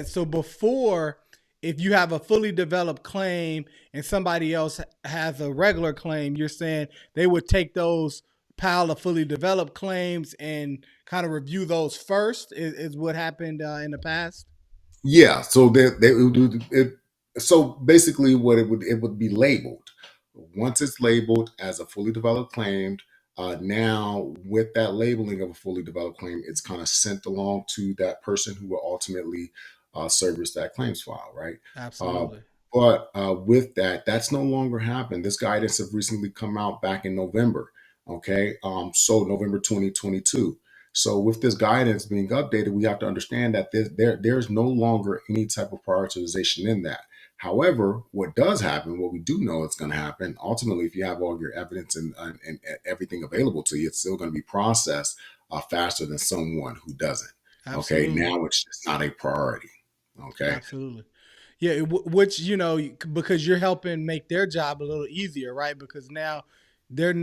So before, if you have a fully developed claim and somebody else has a regular claim, you're saying they would take those pile of fully developed claims and kind of review those first, is what happened in the past. Yeah, so they would do it. So basically, what it would be labeled. Once it's labeled as a fully developed claim, now with that labeling of a fully developed claim, it's kind of sent along to that person who will ultimately service that claims file, right? Uh, Absolutely. but with that, that's no longer happened. This guidance have recently come out back in November. Okay, so November 2022. So with this guidance being updated, we have to understand that there's no longer any type of prioritization in that. However, what does happen, what we do know it's going to happen, ultimately, if you have all your evidence and everything available to you, it's still going to be processed faster than someone who doesn't. Okay, Absolutely. now it's just not a priority. Okay. Absolutely. Yeah, which because you're helping make their job a little easier, right? Because now they're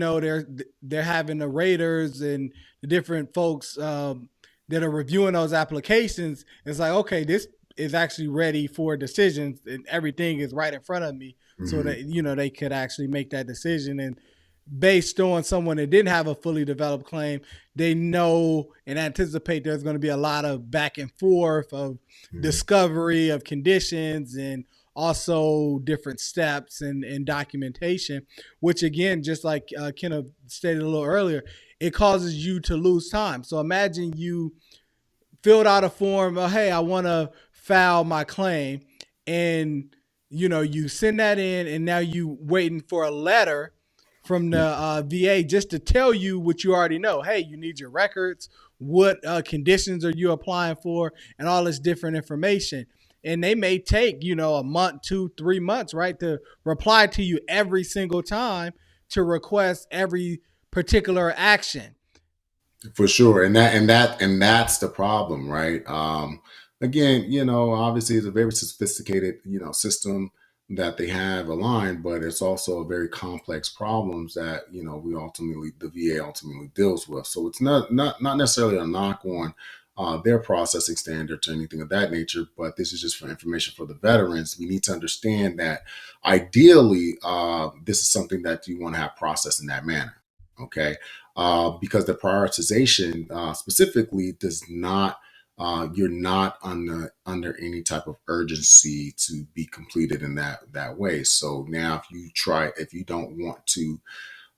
having the raters and the different folks that are reviewing those applications. It's like, okay, this is actually ready for decisions, and everything is right in front of me, so Mhm. that they could actually make that decision. And based on someone that didn't have a fully developed claim, they know and anticipate there's going to be a lot of back and forth of Mhm. discovery of conditions and also different steps and documentation, which again, just like Kenneth stated a little earlier, it causes you to lose time. So imagine you filled out a form, hey, I want to file my claim, and you send that in, and now you waiting for a letter from the VA just to tell you what you already know. Hey, you need your records. What conditions are you applying for, and all this different information. And they may take a month, 2, 3 months, right, to reply to you every single time to request every particular action. For sure, and that's the problem, right? Again, obviously it's a very sophisticated, system that they have aligned, but it's also a very complex problems that we ultimately the VA ultimately deals with. So it's not necessarily a knock on their processing standards or anything of that nature, but this is just for information for the veterans. We need to understand that ideally, this is something that you want to have processed in that manner. Okay, because the prioritization specifically does not you're not under any type of urgency to be completed in that way. So now if you don't want to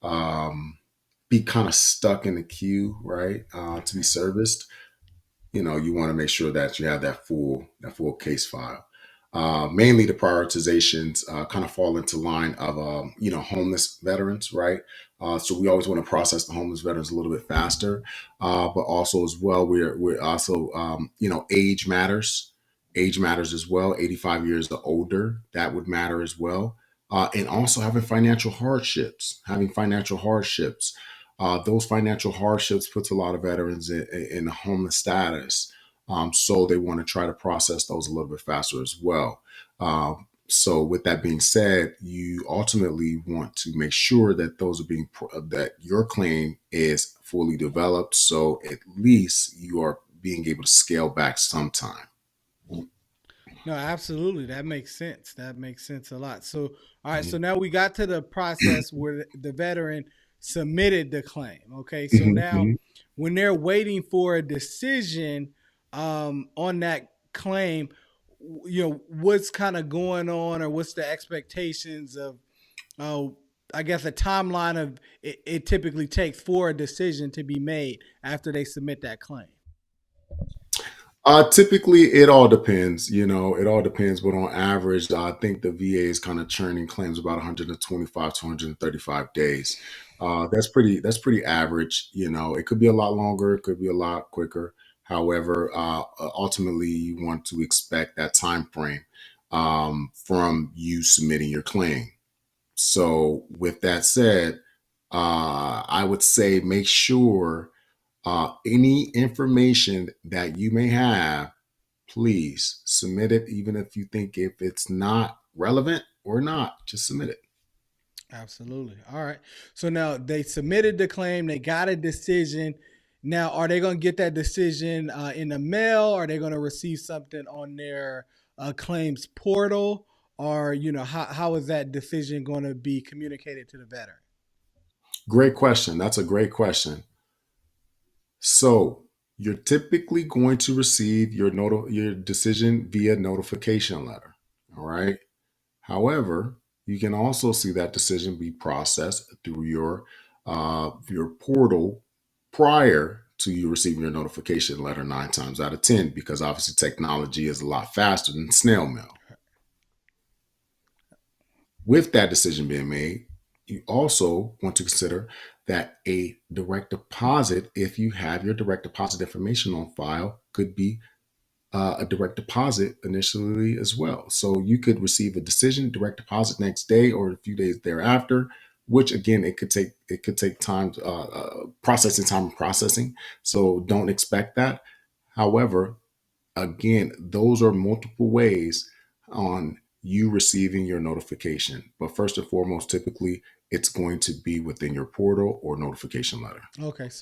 um, be kind of stuck in the queue, right, to be serviced, you want to make sure that you have that full case file. Mainly the prioritizations kind of fall into line of homeless veterans, right? So we always want to process the homeless veterans a little bit faster, but also as well we're also age matters. Age matters as well. 85 years or older, that would matter as well. And also having financial hardships, those financial hardships puts a lot of veterans in a homeless status. So they want to try to process those a little bit faster as well. So with that being said, you ultimately want to make sure that that your claim is fully developed. So at least you are being able to scale back sometime. No, absolutely. That makes sense. That makes sense a lot. So, all right. So Mhm. now we got to the process where the veteran submitted the claim. Okay. So Mhm, now, mhm. when they're waiting for a decision on that claim, what's kind of going on, or what's the expectations of, uh, I guess, a timeline of it typically takes for a decision to be made after they submit that claim. Typically, it all depends. It all depends. But on average, I think the VA is kind of churning claims about 125 to 135 days. That's pretty average. It could be a lot longer. It could be a lot quicker. However, ultimately, you want to expect that time frame from you submitting your claim. So, with that said, I would say make sure any information that you may have, please submit it, even if it's not relevant or not, just submit it. Absolutely. All right. So now they submitted the claim, they got a decision. Now, are they going to get that decision in the mail? Are they going to receive something on their claims portal? Or, how is that decision going to be communicated to the veteran? Great question. That's a great question. So you're typically going to receive your decision via notification letter. All right. However, you can also see that decision be processed through your portal prior to you receiving your notification letter 9 times out of 10, because obviously technology is a lot faster than snail mail. With that decision being made, you also want to consider that a direct deposit, if you have your direct deposit information on file, could be a direct deposit initially as well. So you could receive a decision direct deposit next day or a few days thereafter, which again it could take time processing. So don't expect that. However, again, those are multiple ways on you receiving your notification. But first and foremost, typically it's going to be within your portal or notification letter. Okay.